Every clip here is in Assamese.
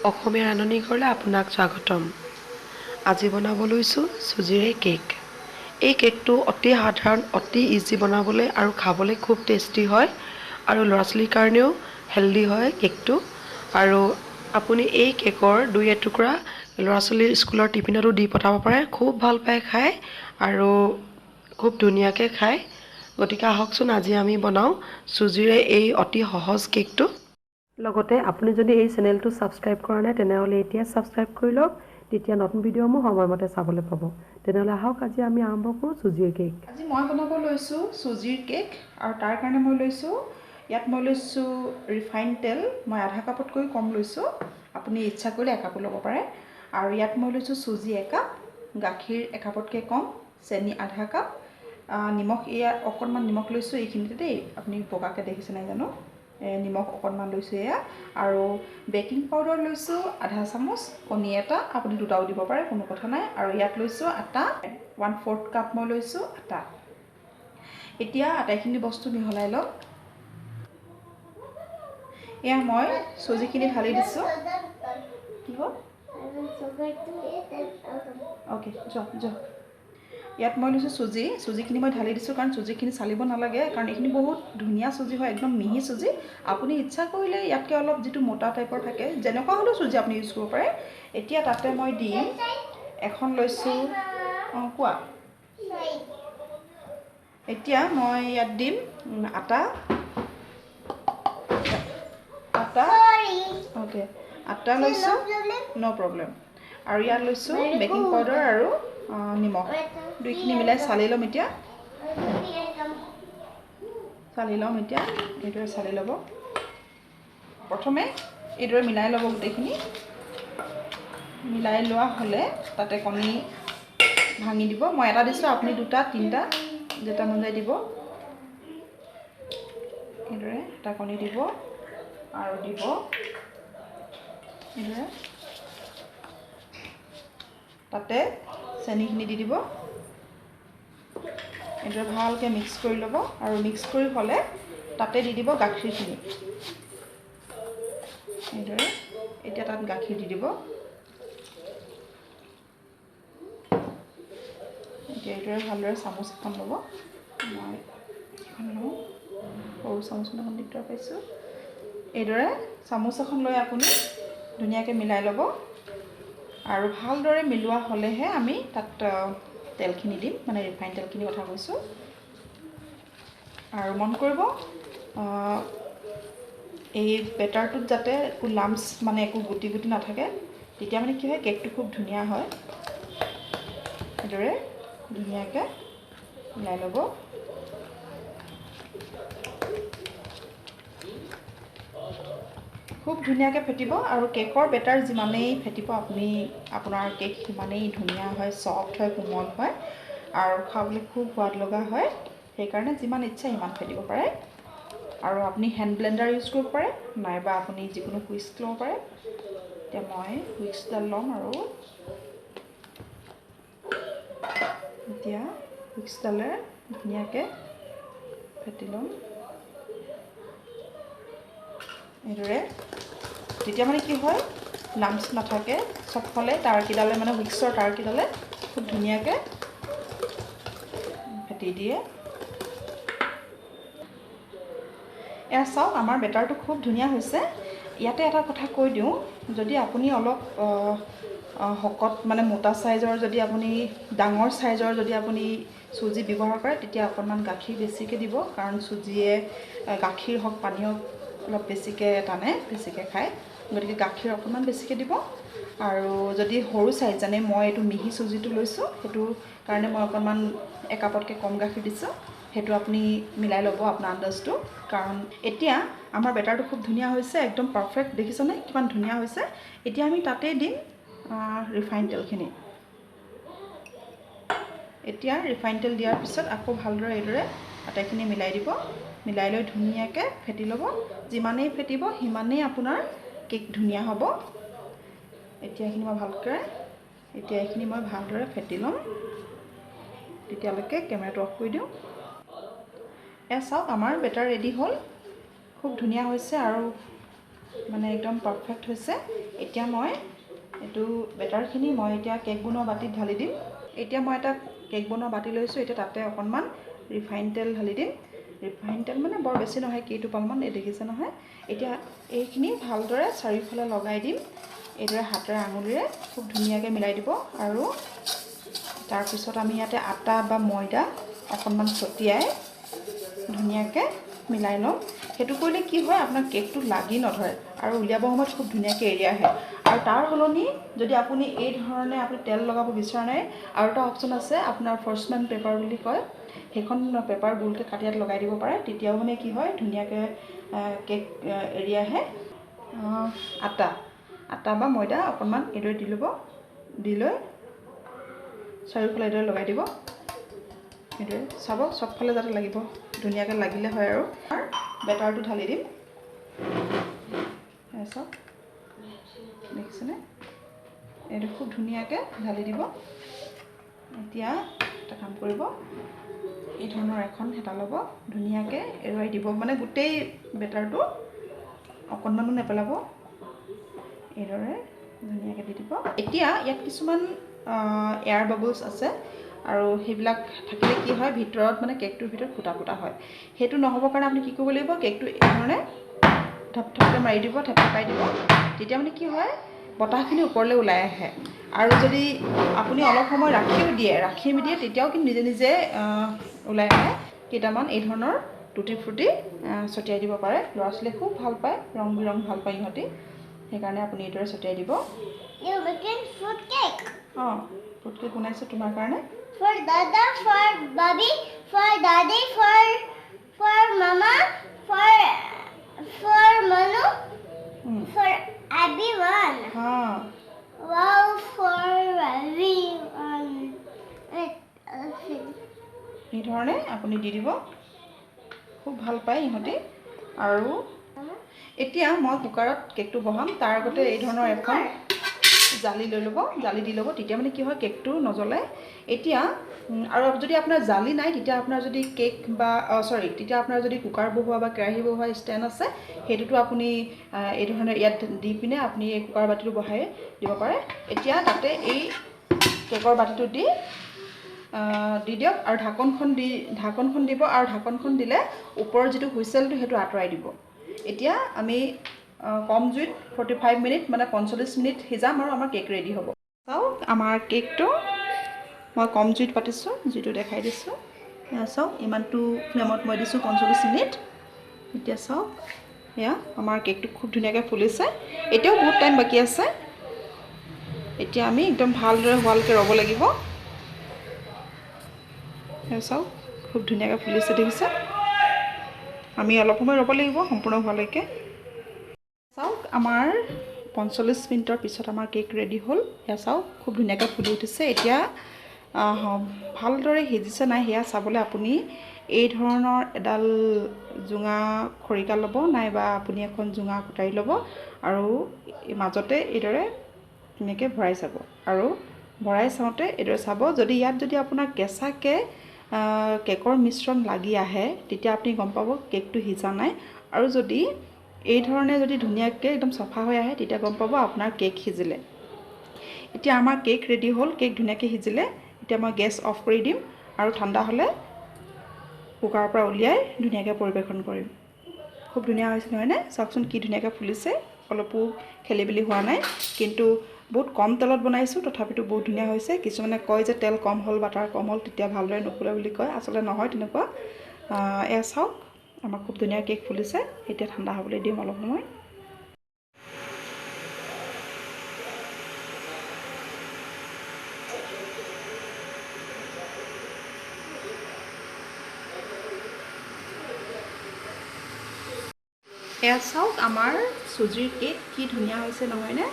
অসমীয়া ৰান্ধনি ঘৰলৈ আপোনাক স্বাগতম। আজি বনাব লৈছোঁ চুজিৰে কেক। এই কেকটো অতি সাধাৰণ, অতি ইজি বনাবলৈ আৰু খাবলৈ খুব টেষ্টি হয় আৰু ল'ৰা ছোৱালীৰ কাৰণেও হেল্ডি হয় কেকটো। আৰু আপুনি এই কেকৰ দুই এটুকুৰা ল'ৰা ছোৱালীৰ স্কুলৰ টিফিনতো দি পঠাব পাৰে, খুব ভাল পায় খায় আৰু খুব ধুনীয়াকৈ খায়। গতিকে আহকচোন আজি আমি বনাওঁ চুজিৰে এই অতি সহজ কেকটো। লগতে আপুনি যদি এই চেনেলটো ছাবস্ক্ৰাইব কৰা নাই তেনেহ'লে এতিয়া ছাবস্ক্ৰাইব কৰি লওক, তেতিয়া নতুন ভিডিঅ'সমূহ সময়মতে চাবলৈ পাব। তেনেহ'লে আহক আজি আমি আৰম্ভ কৰোঁ চুজিৰ কেক। আজি মই বনাব লৈছোঁ চুজিৰ কেক আৰু তাৰ কাৰণে মই লৈছোঁ ৰিফাইন তেল। মই আধা কাপতকৈ কম লৈছোঁ, আপুনি ইচ্ছা কৰিলে একাপো ল'ব পাৰে। আৰু ইয়াত মই লৈছোঁ চুজি একাপ, গাখীৰ একাপতকৈ কম, চেনি আধা কাপ, নিমখ ইয়াত অকণমান নিমখ লৈছোঁ এইখিনিতে দেই, আপুনি বগাকৈ দেখিছে নাই জানো, নিমখ অকণমান লৈছোঁ এয়া। আৰু বেকিং পাউডাৰ লৈছোঁ আধা চামুচ, কণী এটা, আপুনি দুটাও দিব পাৰে কোনো কথা নাই। আৰু ইয়াত লৈছোঁ আটা 1/4 কাপ মই লৈছোঁ আটা। এতিয়া আটাইখিনি বস্তু মিহলাই লওঁ। এয়া মই চুজিখিনি ঢালি দিছোঁ। কি হ'ল? অ'কে, যোৱা। ইয়াত মই লৈছোঁ চুজিখিনি মই ঢালি দিছোঁ, কাৰণ চুজিখিনি চালিব নালাগে, কাৰণ এইখিনি বহুত ধুনীয়া চুজি হয়, একদম মিহি চুজি। আপুনি ইচ্ছা কৰিলে ইয়াতকৈ অলপ যিটো মোটা টাইপৰ থাকে যেনেকুৱা হ'লেও চুজি আপুনি ইউজ কৰিব পাৰে। এতিয়া তাতে মই দিম এখন লৈছোঁ, কোৱা। এতিয়া মই ইয়াত দিম আটা, অ'কে, আটা লৈছোঁ, ন' প্ৰব্লেম। আৰু ইয়াত লৈছোঁ বেকিং পাউডাৰ আৰু নিমখ, দুইখিনি মিলাই চালি ল'ম এতিয়া। এইদৰে চালি ল'ব। প্ৰথমে এইদৰে মিলাই ল'ব গোটেইখিনি। মিলাই লোৱা হ'লে তাতে কণী ভাঙি দিব। মই এটা দিছোঁ, আপুনি দুটা, তিনিটা যেটা মন যায় দিব। এইদৰে এটা কণী দিব আৰু দিব এইদৰে। তাতে চেনিখিনি দি দিব। এইদৰে ভালকৈ মিক্স কৰি ল'ব আৰু মিক্স কৰি হ'লে তাতে দি দিব গাখীৰখিনি। এইদৰে এতিয়া তাত গাখীৰ দি দিব। এতিয়া এইদৰে ভালদৰে চামুচ এখন ল'ব। মই এখন লওঁ, সৰু চামুচখন এখন দিগদাৰ পাইছোঁ। এইদৰে চামুচ এখন লৈ আপুনি ধুনীয়াকৈ মিলাই ল'ব আৰু ভালদৰে মিলোৱা হ'লেহে আমি তাত তেলখিনি দিম, মানে ৰিফাইন তেলখিনি কথা কৈছোঁ। আৰু মন কৰিব এই বেটাৰটোত যাতে একো লাম্পছ, মানে একো গুটি নাথাকে, তেতিয়া মানে কি হয় কেকটো খুব ধুনীয়া হয়। এইদৰে ধুনীয়াকৈ মিলাই ল'ব। খুব ধুনীয়াকৈ ফেটিব আৰু কেকৰ বেটাৰ যিমানেই ফেটিব আপোনাৰ কেক সিমানেই ধুনীয়া হয়, ছফ্ট হয়, কোমল হয় আৰু খাবলৈ খুব সোৱাদ লগা হয়। সেইকাৰণে যিমান ইচ্ছা সিমান ফেটিব পাৰে। আৰু আপুনি হেণ্ড ব্লেণ্ডাৰ ইউজ কৰিব পাৰে, নাইবা আপুনি যিকোনো হুইস্ক ল'ব পাৰে। এতিয়া মই হুইস্কডাল ল'ম আৰু এতিয়া হুইস্কডালে ধুনীয়াকৈ ফেটি ল'ম। এইদৰে তেতিয়া মানে কি হয় লাম্পছ নাথাকে, চবফালে টাৰ্কিডালে, মানে হুইস্কৰ টাৰ্কিডালে খুব ধুনীয়াকৈ ফেটি দিয়ে। এয়া চাওক, আমাৰ বেটাৰটো খুব ধুনীয়া হৈছে। ইয়াতে এটা কথা কৈ দিওঁ, যদি আপুনি অলপ শকত, মানে মোটা চাইজৰ, যদি আপুনি ডাঙৰ চাইজৰ যদি আপুনি চুজি ব্যৱহাৰ কৰে, তেতিয়া অকণমান গাখীৰ বেছিকৈ দিব, কাৰণ চুজিয়ে গাখীৰ হওক পানী হওক অলপ বেছিকৈ টানে, বেছিকৈ খায়। গতিকে গাখীৰ অকণমান বেছিকৈ দিব। আৰু যদি সৰু চাইজ, যেনে মই এইটো মিহি চুজিটো লৈছোঁ, সেইটো কাৰণে মই অকণমান একাপতকৈ কম গাখীৰ দিছোঁ। সেইটো আপুনি মিলাই ল'ব আপোনাৰ আন্দাজটো। কাৰণ এতিয়া আমাৰ বেটাৰটো খুব ধুনীয়া হৈছে, একদম পাৰফেক্ট, দেখিছেনে কিমান ধুনীয়া হৈছে। এতিয়া আমি তাতেই দিম ৰিফাইন তেলখিনি। এতিয়া ৰিফাইন তেল দিয়াৰ পিছত আকৌ ভালদৰে এইদৰে আটাইখিনি মিলাই দিব। মিলাই লৈ ধুনীয়াকৈ ফেটি ল'ব। যিমানেই ফেটিব সিমানেই আপোনাৰ কেক ধুনীয়া হ'ব। এতিয়া এইখিনি মই ভালদৰে ফেটি ল'ম। তেতিয়ালৈকে কেমেৰাটো অফ কৰি দিওঁ। এয়া চাওক, আমাৰ বেটাৰ ৰেডি হ'ল, খুব ধুনীয়া হৈছে আৰু মানে একদম পাৰফেক্ট হৈছে। এতিয়া মই এইটো বেটাৰখিনি মই এতিয়া কেক বনোৱা বাতিত ঢালি দিম। এতিয়া মই এটা কেক বনোৱা বাতি লৈছোঁ। এতিয়া তাতে অকণমান ৰিফাইন তেল ঢালি দিম। ৰিফাইন তেল মানে বৰ বেছি নহয়, কেইটোপালমান, এই দেখিছে নহয়। এতিয়া এইখিনি ভালদৰে চাৰিওফালে লগাই দিম। এইদৰে হাতেৰে আঙুলিৰে খুব ধুনীয়াকৈ মিলাই দিব। আৰু তাৰপিছত আমি ইয়াতে আটা বা ময়দা অকণমান ছটিয়াই ধুনীয়াকৈ মিলাই ল'ম। সেইটো কৰিলে কি হয়, আপোনাৰ কেকটো লাগি নধৰে আৰু উলিয়াব সময়ত খুব ধুনীয়াকৈ এৰি আহে। আৰু তাৰ সলনি যদি আপুনি এই ধৰণে আপুনি তেল লগাব বিচৰা নাই, আৰু এটা অপশ্যন আছে আপোনাৰ ফৰ্চমেন পেপাৰ বুলি কয়, সেইখন পেপাৰ গোলকৈ কাটি ইয়াত লগাই দিব পাৰে। তেতিয়াও মানে কি হয়, ধুনীয়াকৈ কেক এৰি আহে। আটা বা ময়দা অকণমান এইদৰে দি ল'ব। দি লৈ চাৰিওফালে এইদৰে লগাই দিব। এইদৰে চাব চবফালে যাতে লাগিব, ধুনীয়াকৈ লাগিলে হয়। আৰু বেটাৰটো ঢালি দিম। চাওক, দেখিছেনে? এইটো খুব ধুনীয়াকৈ ঢালি দিব। এতিয়া এটা কাম কৰিব, এই ধৰণৰ এখন হেতা ল'ব, ধুনীয়াকৈ এৰুৱাই দিব, মানে গোটেই বেটাৰটো অকণমানো নেপেলাব। এইদৰে ধুনীয়াকৈ দি দিব। এতিয়া ইয়াত কিছুমান এয়াৰ বাবলছ আছে, আৰু সেইবিলাক থাকিলে কি হয়, ভিতৰত মানে কেকটোৰ ভিতৰত ফুটা ফুটা হয়। সেইটো নহ'বৰ কাৰণে আপুনি কি কৰিব লাগিব, কেকটো এই ধৰণে থপথপকৈ মাৰি দিব, থেপথেপাই দিব। তেতিয়া মানে কি হয়, বতাহখিনি ওপৰলৈ ওলাই আহে। আৰু যদি আপুনি অলপ সময় ৰাখি দিয়ে তেতিয়াও কিন্তু নিজে নিজে ওলাই আহে। কেইটামান এই ধৰণৰ টুটি ফ্ৰুটি ছটিয়াই দিব পাৰে। ল'ৰা ছোৱালীয়ে খুব ভাল পায়, ৰং বিৰং ভাল পায় ইহঁতি। সেইকাৰণে আপুনি এইদৰে ছটিয়াই দিব। অঁ, ফ্ৰুট কেক বনাইছোঁ তোমাৰ কাৰণে। For Dada, for Bobby, for Daddy, for Mama, for Manu, for everyone. Wow, for everyone. এই ধৰণে আপুনি দি দিব, খুব ভাল পায় ইহঁতি। আৰু এতিয়া মই কুকাৰত কেকটো বহাম। তাৰ আগতে এই ধৰণৰ এখন জালি লৈ ল'ব, জালি দি ল'ব। তেতিয়া মানে কি হয়, কেকটো নজ্বলে। এতিয়া আৰু যদি আপোনাৰ জালি নাই, তেতিয়া আপোনাৰ যদি কেক বা তেতিয়া আপোনাৰ যদি কুকাৰ বহুৱা বা কেৰাহী বহুৱা ষ্টেণ্ড আছে, সেইটোতো আপুনি এই ধৰণে ইয়াত দি পিনে আপুনি এই কুকাৰ বাতিটো বহাই দিব পাৰে। এতিয়া তাতে এই কেকৰ বাতিটো দি দিয়ক, আৰু ঢাকনখন দিব। আৰু ঢাকনখন দিলে ওপৰৰ যিটো হুইচেলটো সেইটো আঁতৰাই দিব। এতিয়া আমি কম জুইত 45 মিনিট মানে 45 মিনিট সিজাম, আৰু আমাৰ কেক ৰেডি হ'ব। চাওক, আমাৰ কেকটো মই কম জুইত পাতিছোঁ, জুইটো দেখাই দিছোঁ। চাওক, ইমানটো ফ্লেমত মই দিছোঁ 45 মিনিট। এতিয়া চাওক, এয়া আমাৰ কেকটো খুব ধুনীয়াকৈ ফুলিছে। এতিয়াও বহুত টাইম বাকী আছে। এতিয়া আমি একদম ভালদৰে হোৱালৈকে ৰ'ব লাগিব। চাওক, খুব ধুনীয়াকৈ ফুলিছে, দেখিছে? আমি অলপ সময় ৰ'ব লাগিব সম্পূৰ্ণ হোৱালৈকে। চাওক, আমাৰ 45 মিনিটৰ পিছত আমাৰ কেক ৰেডি হ'ল। সেয়া চাওক, খুব ধুনীয়াকৈ ফুলি উঠিছে। এতিয়া ভালদৰে সিজিছে নাই সেয়া চাবলৈ আপুনি এই ধৰণৰ এডাল জোঙা খৰিকা ল'ব, নাইবা আপুনি এখন জোঙা কটাৰী ল'ব, আৰু মাজতে এইদৰে ধুনীয়াকৈ ভৰাই চাব। আৰু ভৰাই চাওঁতে এইদৰে চাব, যদি আপোনাৰ কেঁচাকৈ কেকৰ মিশ্ৰণ লাগি আহে, তেতিয়া আপুনি গম পাব কেকটো সিজা নাই। আৰু যদি এই ধৰণে যদি ধুনীয়াকৈ একদম চফা হৈ আহে, তেতিয়া গম পাব আপোনাৰ কেক সিজিলে। এতিয়া আমাৰ কেক ৰেডি হ'ল, কেক ধুনীয়াকৈ সিজিলে। এতিয়া মই গেছ অফ কৰি দিম, আৰু ঠাণ্ডা হ'লে কুকাৰৰ পৰা উলিয়াই ধুনীয়াকৈ পৰিৱেশন কৰিম। খুব ধুনীয়া হৈছে নহয়নে? চাওকচোন কি ধুনীয়াকৈ ফুলিছে, অলপো খেলি মেলি হোৱা নাই। কিন্তু বহুত কম তেলত বনাইছোঁ, তথাপিতো বহুত ধুনীয়া হৈছে। কিছুমানে কয় যে তেল কম হ'ল, বাটাৰ কম হ'ল, তেতিয়া ভালদৰে নুফুলে বুলি কয়। আচলতে নহয় তেনেকুৱা। এয়া চাওক, আমাৰ খুব ধুনীয়া কেক ফুলিছে। এতিয়া ঠাণ্ডা হ'বলৈ দিম অলপ সময়। এয়া চাওক, আমাৰ চুজিৰ কেক কি ধুনীয়া হৈছে নহয়নে?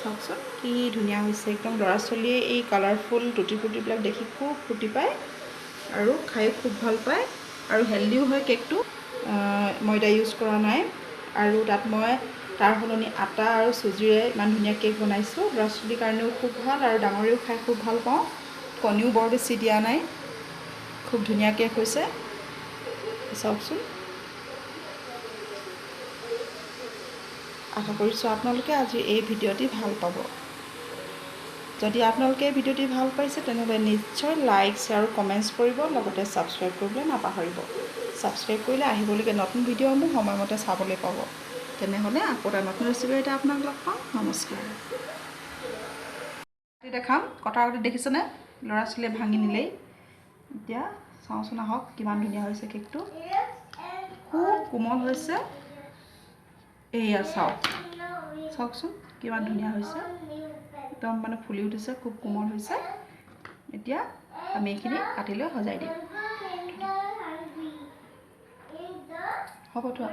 চাওকচোন কি ধুনীয়া হৈছে। একদম ল'ৰা ছোৱালীয়ে এই কালাৰফুল টুটি ফ্ৰুটিবিলাক দেখি খুব ফূৰ্তি পায়, আৰু খায়ো খুব ভাল পায়। আৰু হেল্ডিও হয় কেকটো, ময়দা ইউজ কৰা নাই। আৰু তাত মই তাৰ সলনি আটা আৰু চুজিৰে ইমান ধুনীয়া কেক বনাইছোঁ। ল'ৰা ছোৱালীৰ কাৰণেও খুব ভাল, আৰু ডাঙৰেও খাই খুব ভাল পাওঁ। কণীও বৰ বেছি দিয়া নাই, খুব ধুনীয়া কেক হৈছে। চাওকচোন। আশা কৰিছোঁ আপোনালোকে আজি এই ভিডিঅ'টি ভাল পাব। যদি আপোনালোকে এই ভিডিঅ'টি ভাল পাইছে তেনেহ'লে নিশ্চয় লাইক শ্বেয়াৰ আৰু কমেণ্টছ কৰিব, লগতে ছাবস্ক্ৰাইব কৰিবলৈ নাপাহৰিব। ছাবস্ক্ৰাইব কৰিলে আহিবলগীয়া নতুন ভিডিঅ'সমূহ সময়মতে চাবলৈ পাব। তেনেহ'লে আকৌ এটা নতুন ৰেচিপি এটা আপোনাক লগ পাম। নমস্কাৰ। দেখাম কটাৰ আগতে দেখিছেনে ল'ৰা ছোৱালীয়ে ভাঙি নিলেই। এতিয়া চাওঁচোন আহক কিমান ধুনীয়া হৈছে কেকটো, খুব কোমল হৈছে। এয়া চাওকচোন কিমান ধুনীয়া হৈছে, একদম মানে ফুলি উঠিছে, খুব কোমল হৈছে। এতিয়া আমি এইখিনি কাটি লৈ সজাই দিম। হ'ব থোৱা।